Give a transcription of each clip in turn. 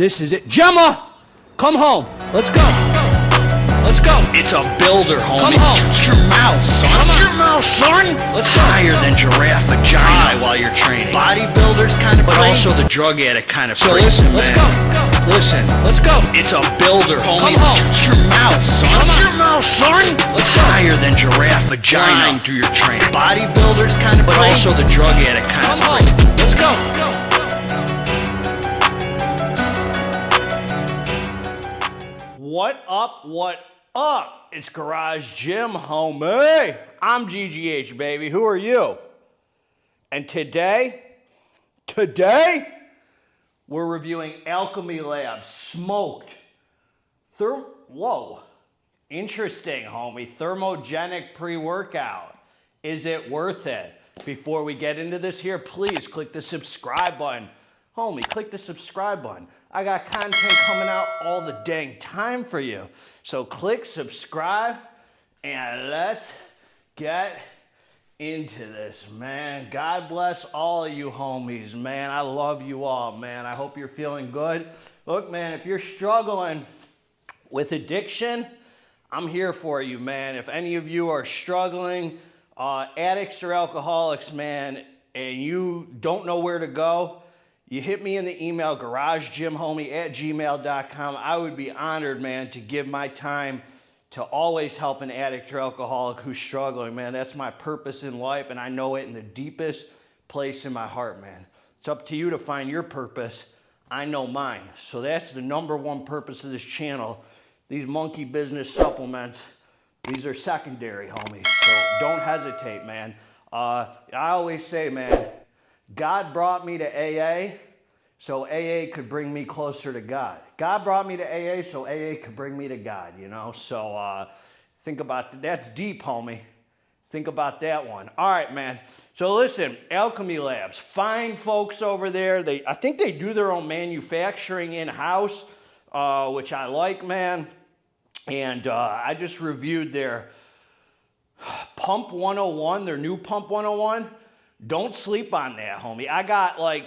This is it. Gemma, come home. Let's go. Let's go. It's a builder, homie. Come home. Shut your mouth, son. Come on. Shut your mouth, son. Let's go. Higher than giraffe vagina. High while you're training. Bodybuilders kind of But crazy. also the drug addict kind of So crazy, listen, let's go. Listen, Let's go. it's a builder, homie. Come home. Shut your mouth, son. Come on. Shut your mouth, son. Let's go. Higher than giraffe vagina. Through your training. Bodybuilders kind of But crazy. also the drug addict kind Come of home. crazy. Let's go. What up? What up? It's Garage Gym, homie. I'm GGH, baby. Who are you? And today, we're reviewing Alchemy Labs smoked. Whoa. Interesting, homie. Thermogenic pre-workout. Is it worth it? Before we get into this here, please click the subscribe button. Homie, click the subscribe button. I got content coming out all the dang time for you. So click subscribe and let's get into this, man. God bless all of you homies, man. I love you all, man. I hope you're feeling good. Look, man, if you're struggling with addiction, I'm here for you, man. If any of you are struggling, addicts or alcoholics, man, and you don't know where to go, you hit me in the email, garagegymhomie@gmail.com. I would be honored, man, to give my time to always help an addict or alcoholic who's struggling, man. That's my purpose in life, and I know it in the deepest place in my heart, man. It's up to you to find your purpose. I know mine. So that's the number one purpose of this channel. These monkey business supplements, these are secondary, homie. So don't hesitate, man. I always say, man, God brought me to AA so AA could bring me closer to God. God brought me to AA so AA could bring me to God, you know? So think about that. That's deep, homie. Think about that one. All right, man. So listen, Alchemy Labs, fine folks over there. I think they do their own manufacturing in-house, which I like, man. And I just reviewed their Pump 101, their new Pump 101. Don't sleep on that, homie. I got like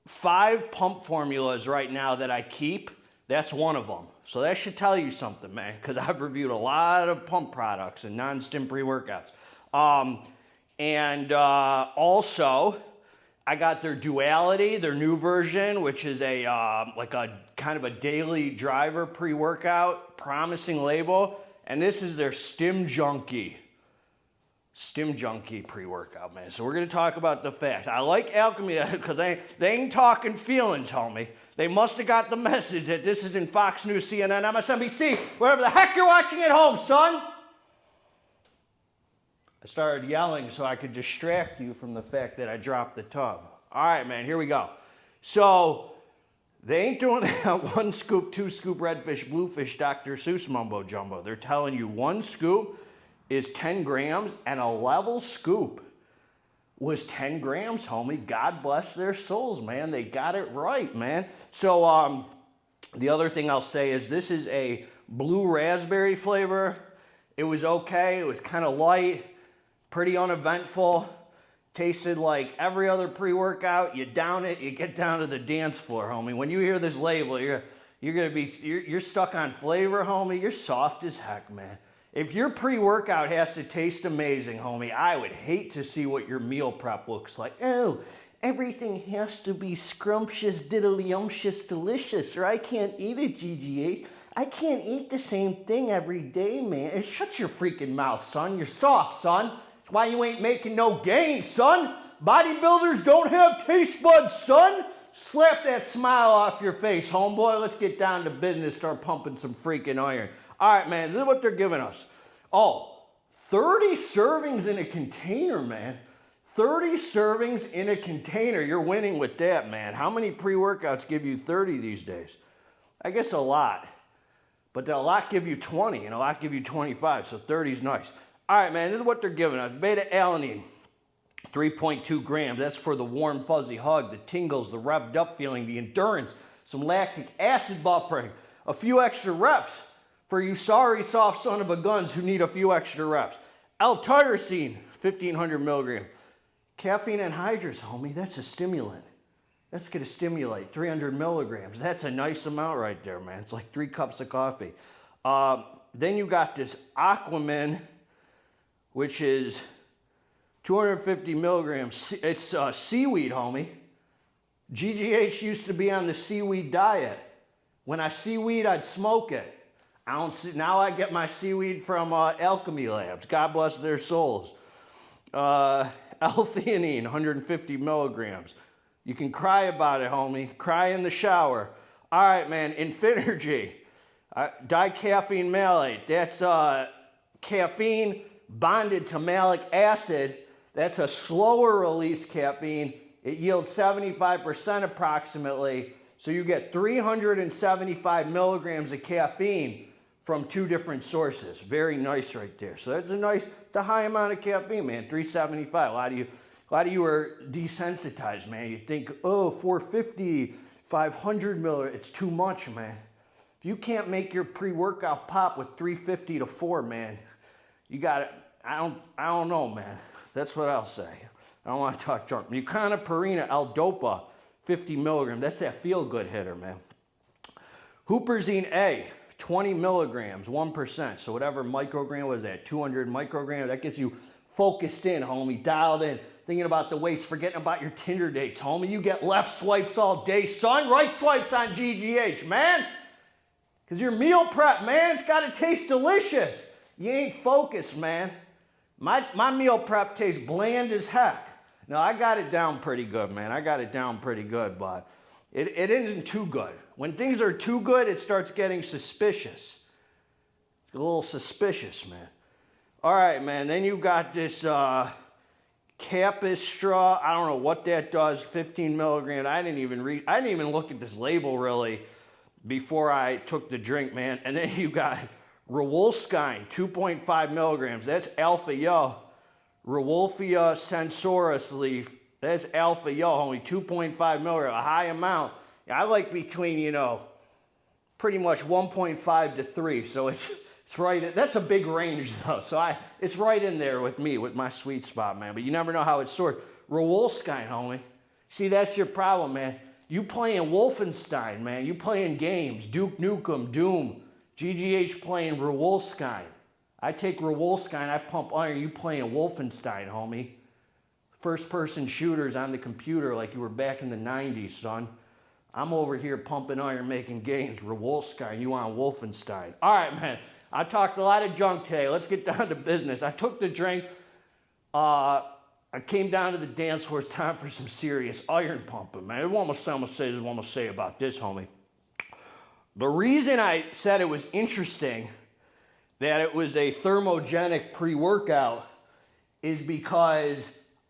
5 pump formulas right now that I keep. That's one of them. So that should tell you something, man, because I've reviewed a lot of pump products and non-stim pre-workouts. Also, I got their Duality, their new version, which is a like a kind of a daily driver pre-workout, promising label. And this is their Stim Junkie pre-workout, man. So we're going to talk about the facts. I like Alchemy because they ain't talking feelings, homie. They must have got the message that this is in Fox News, CNN, MSNBC, wherever the heck you're watching at home, son. I started yelling so I could distract you from the fact that I dropped the tub. All right, man, here we go. So they ain't doing that 1 scoop, 2 scoop, redfish, bluefish, Dr. Seuss mumbo jumbo. They're telling you 1 scoop is 10 grams, and a level scoop was 10 grams, homie. God bless their souls, man. They got it right, man. So the other thing I'll say is this is a blue raspberry flavor. It was okay. It was kind of light, pretty uneventful. Tasted like every other pre-workout. You down it, you get down to the dance floor, homie. When you hear this label, you're stuck on flavor, homie. You're soft as heck, man. If your pre-workout has to taste amazing, homie, I would hate to see what your meal prep looks like. Oh, everything has to be scrumptious, diddly-umptious, delicious, or I can't eat it, GGH. I can't eat the same thing every day, man. And shut your freaking mouth, son. You're soft, son. That's why you ain't making no gains, son. Bodybuilders don't have taste buds, son. Slap that smile off your face, homeboy. Let's get down to business, start pumping some freaking iron. All right, man, this is what they're giving us. Oh, 30 servings in a container, man. 30 servings in a container. You're winning with that, man. How many pre-workouts give you 30 these days? I guess a lot. But a lot give you 20, and a lot give you 25, so 30 is nice. All right, man, this is what they're giving us. Beta-alanine, 3.2 grams. That's for the warm, fuzzy hug, the tingles, the revved up feeling, the endurance, some lactic acid buffering, a few extra reps. For you sorry soft son of a guns who need a few extra reps. L-tyrosine, 1,500 milligrams. Caffeine anhydrous, homie, that's a stimulant. That's going to stimulate 300 milligrams. That's a nice amount right there, man. It's like 3 cups of coffee. Then you got this Aquaman, which is 250 milligrams. It's seaweed, homie. GGH used to be on the seaweed diet. When I see weed, I'd smoke it. Now I get my seaweed from Alchemy Labs. God bless their souls. L-theanine, 150 milligrams. You can cry about it, homie. Cry in the shower. All right, man. Infinergy, dicaffeine malate. That's caffeine bonded to malic acid. That's a slower release caffeine. It yields 75% approximately. So you get 375 milligrams of caffeine from 2 different sources. Very nice right there. So that's a high amount of caffeine, man. 375. A lot of you are desensitized, man. You think, oh, 450, 500 milligrams. It's too much, man. If you can't make your pre-workout pop with 350 to 4, man, you got it. I don't know, man. That's what I'll say. I don't want to talk junk. Mucana Purina L-Dopa, 50 milligrams. That's that feel-good hitter, man. Huperzine A, 20 milligrams, 1%. So whatever microgram was that, 200 micrograms, that gets you focused in, homie, dialed in, thinking about the weights, forgetting about your Tinder dates, homie. You get left swipes all day, son. Right swipes on GGH, man. Because your meal prep, man, it's got to taste delicious. You ain't focused, man. My meal prep tastes bland as heck. Now, I got it down pretty good, man. I got it down pretty good, but it isn't too good. When things are too good, it starts getting suspicious. It's a little suspicious, man. All right, man. Then you got this Capistra. I don't know what that does. 15 milligrams. I didn't even look at this label really before I took the drink, man. And then you got Rewolskine, 2.5 milligrams. That's alpha yo. Rewolfia sensoris leaf. That's alpha yo, only 2.5 milligrams, a high amount. I like between, pretty much 1.5 to 3. So it's right. That's a big range though. So it's right in there with me, with my sweet spot, man. But you never know how it's sorted. Rewolskine, homie. See, that's your problem, man. You playing Wolfenstein, man. You playing games. Duke Nukem, Doom. GGH playing Rewolskine. I take Rewolskine, I pump iron. You playing Wolfenstein, homie. First-person shooters on the computer like you were back in the 90s, son. I'm over here pumping iron, making games. Rewolskine, you on Wolfenstein. All right, man. I talked a lot of junk today. Let's get down to business. I took the drink. I came down to the dance floor. It's time for some serious iron pumping, man. One more thing I'm going to say about this, homie. The reason I said it was interesting that it was a thermogenic pre-workout is because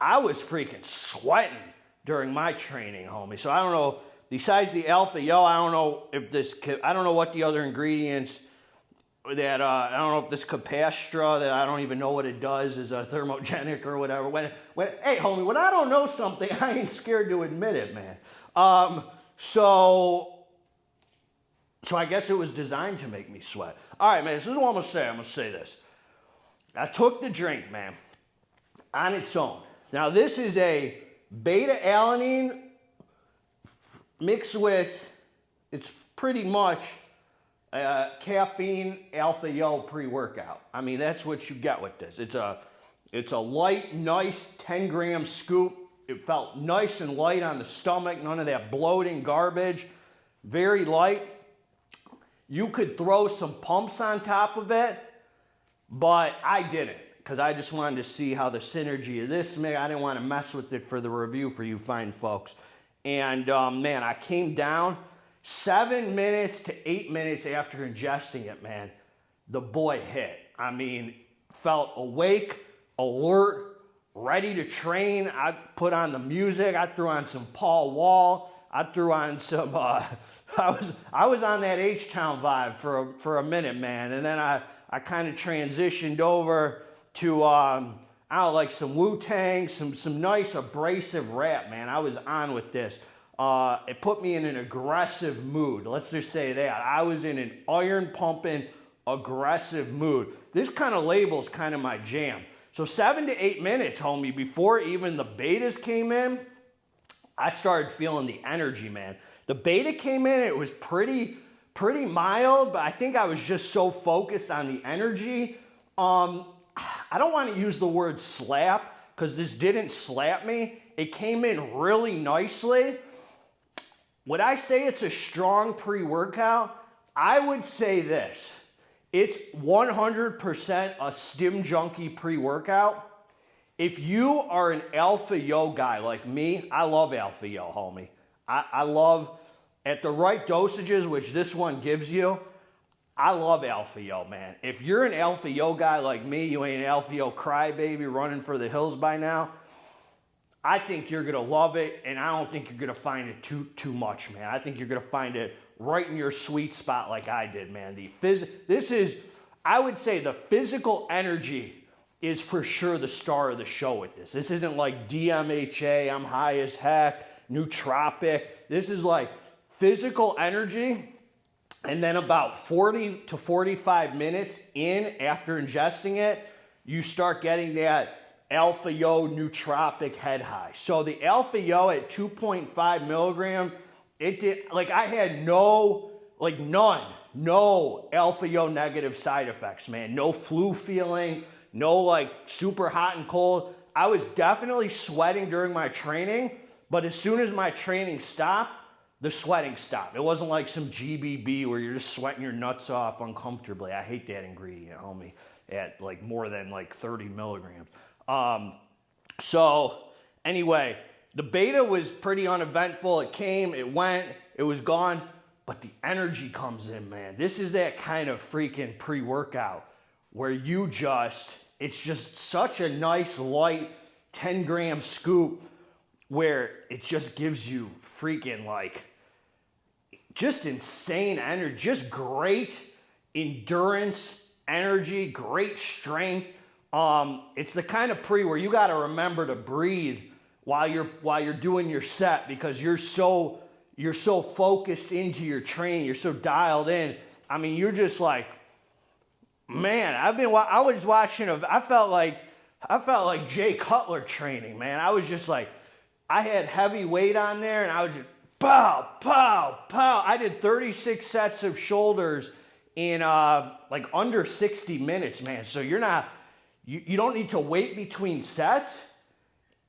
I was freaking sweating during my training, homie. So I don't know, besides the alpha yo, I don't know I don't know what the other ingredients that, I don't know if this Capastra that I don't even know what it does is a thermogenic or whatever. Hey, homie, when I don't know something, I ain't scared to admit it, man. So I guess it was designed to make me sweat. All right, man, this is what I'm going to say. I'm going to say this. I took the drink, man, on its own. Now, this is a beta-alanine mixed with, it's pretty much caffeine alpha yo pre-workout. I mean, that's what you get with this. It's a light, nice 10-gram scoop. It felt nice and light on the stomach. None of that bloating garbage. Very light. You could throw some pumps on top of it, but I didn't because I just wanted to see how the synergy of this made. I didn't want to mess with it for the review for you fine folks. And man, I came down 7 minutes to 8 minutes after ingesting it, man. The boy hit. I mean, felt awake, alert, ready to train. I put on the music. I threw on some Paul Wall. I threw on some... I was on that H-Town vibe for a minute, man, and then I kind of transitioned over to I don't know, like some Wu-Tang, some nice abrasive rap, man. I was on with this. It put me in an aggressive mood. Let's just say that I was in an iron pumping aggressive mood. This kind of label's kind of my jam. So 7 to 8 minutes, homie, before even the betas came in, I started feeling the energy, man. The beta came in, it was pretty mild, but I think I was just so focused on the energy. I don't want to use the word slap because this didn't slap me. It came in really nicely. Would I say it's a strong pre-workout? I would say this. It's 100% a stim junkie pre-workout. If you are an alpha yo guy like me, I love alpha yo, homie. I love, at the right dosages, which this one gives you, I love alpha yo, man. If you're an alpha yo guy like me, you ain't an alpha yo crybaby running for the hills by now, I think you're gonna love it, and I don't think you're gonna find it too much, man. I think you're gonna find it right in your sweet spot like I did, man. I would say the physical energy is for sure the star of the show with this. This isn't like DMHA, I'm high as heck, nootropic. This is like physical energy, and then about 40 to 45 minutes in after ingesting it, you start getting that Alpha Yo nootropic head high. So the Alpha Yo at 2.5 milligram, it did, like I had no Alpha Yo negative side effects, man. No flu feeling, no like super hot and cold. I was definitely sweating during my training, but as soon as my training stopped, the sweating stopped. It wasn't like some GBB where you're just sweating your nuts off uncomfortably. I hate that ingredient, homie, at like more than like 30 milligrams. So anyway, the beta was pretty uneventful. It came, it went, it was gone, but the energy comes in, man. This is that kind of freaking pre-workout where it's just such a nice light 10-gram scoop where it just gives you freaking like just insane energy, just great endurance, energy, great strength. It's the kind of pre where you got to remember to breathe while you're doing your set because you're so focused into your training, you're so dialed in. I mean, you're just like, man, I was watching I felt like Jay Cutler training, man. I was just like, I had heavy weight on there and I was just pow, pow, pow. I did 36 sets of shoulders in like under 60 minutes, man. So you don't need to wait between sets,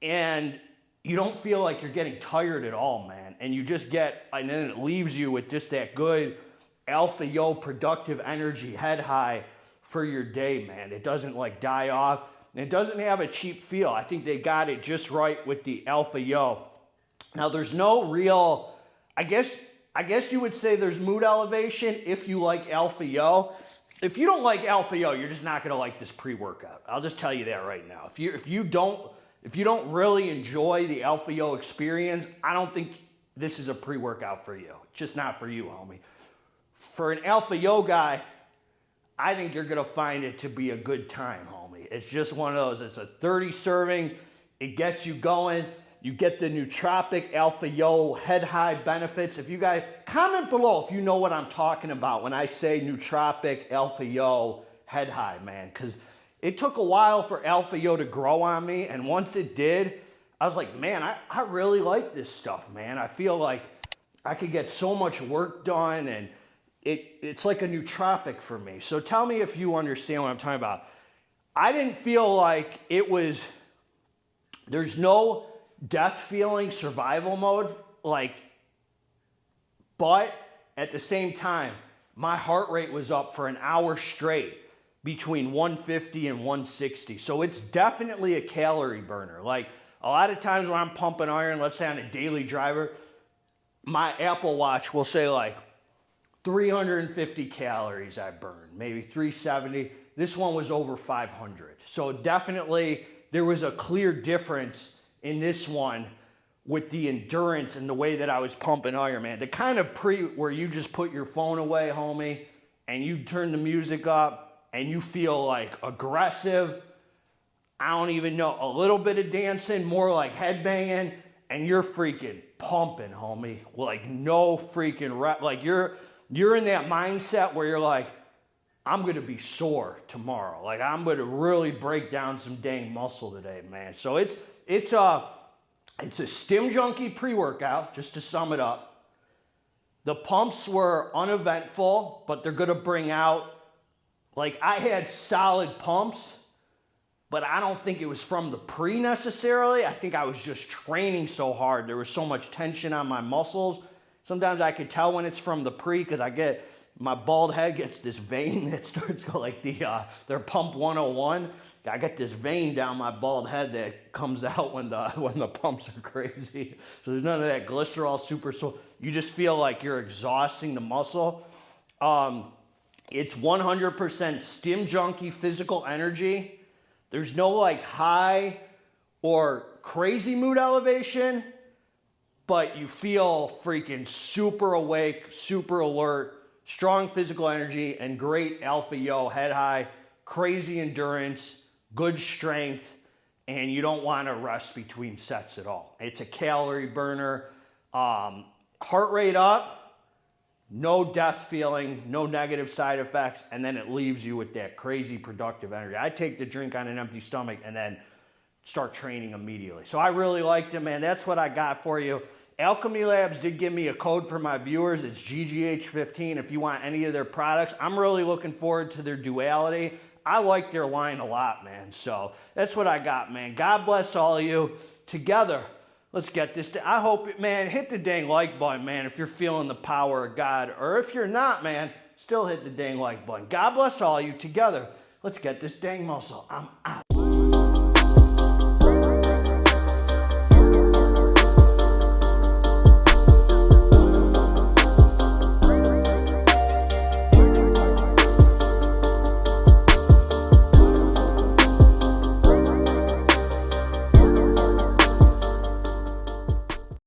and you don't feel like you're getting tired at all, man. And and then it leaves you with just that good Alpha Yo productive energy head high for your day, man. It doesn't like die off. And it doesn't have a cheap feel. I think they got it just right with the Alpha Yo. Now there's no real, I guess you would say there's mood elevation if you like Alpha Yo. If you don't like Alpha Yo, you're just not gonna like this pre-workout. I'll just tell you that right now. If you don't really enjoy the Alpha Yo experience, I don't think this is a pre-workout for you. It's just not for you, homie. For an Alpha Yo guy, I think you're gonna find it to be a good time, homie. It's just one of those, it's a 30 serving, it gets you going. You get the nootropic Alpha Yo head high benefits. If you guys, comment below if you know what I'm talking about when I say nootropic Alpha Yo head high, man. Because it took a while for Alpha Yo to grow on me. And once it did, I was like, man, I really like this stuff, man. I feel like I could get so much work done and it's like a nootropic for me. So tell me if you understand what I'm talking about. I didn't feel like there's no death feeling survival mode, but at the same time, my heart rate was up for an hour straight between 150 and 160. So it's definitely a calorie burner. Like a lot of times when I'm pumping iron, let's say on a daily driver, my Apple Watch will say like 350 calories I burned, maybe 370. This one was over 500. So definitely there was a clear difference in this one with the endurance and the way that I was pumping iron, man. The kind of where you just put your phone away, homie, and you turn the music up and you feel like aggressive. I don't even know, a little bit of dancing, more like headbanging, and you're freaking pumping, homie. Like no freaking rep. Like you're in that mindset where you're like, I'm gonna be sore tomorrow. Like I'm gonna really break down some dang muscle today, man. So it's It's a Stim Junkie pre-workout, just to sum it up. The pumps were uneventful, but they're gonna bring out, like, I had solid pumps, but I don't think it was from the pre necessarily. I think I was just training so hard. There was so much tension on my muscles. Sometimes I could tell when it's from the pre because my bald head gets this vein that starts to like their pump 101. I got this vein down my bald head that comes out when the pumps are crazy. So there's none of that glycerol super. So you just feel like you're exhausting the muscle. It's 100% Stim Junkie physical energy. There's no like high or crazy mood elevation, but you feel freaking super awake, super alert, strong physical energy, and great alpha yo, head high, crazy endurance, good strength, and you don't want to rest between sets at all. It's a calorie burner. Heart rate up, no death feeling, no negative side effects, and then it leaves you with that crazy productive energy. I take the drink on an empty stomach and then start training immediately. So I really liked it, man. That's what I got for you. Alchemy Labs did give me a code for my viewers. It's GGH15 if you want any of their products. I'm really looking forward to their duality. I like their line a lot, man. So that's what I got, man. God bless all of you. Together, let's get this. I hope, man, hit the dang like button, man, if you're feeling the power of God. Or if you're not, man, still hit the dang like button. God bless all of you. Together, let's get this dang muscle. I'm out.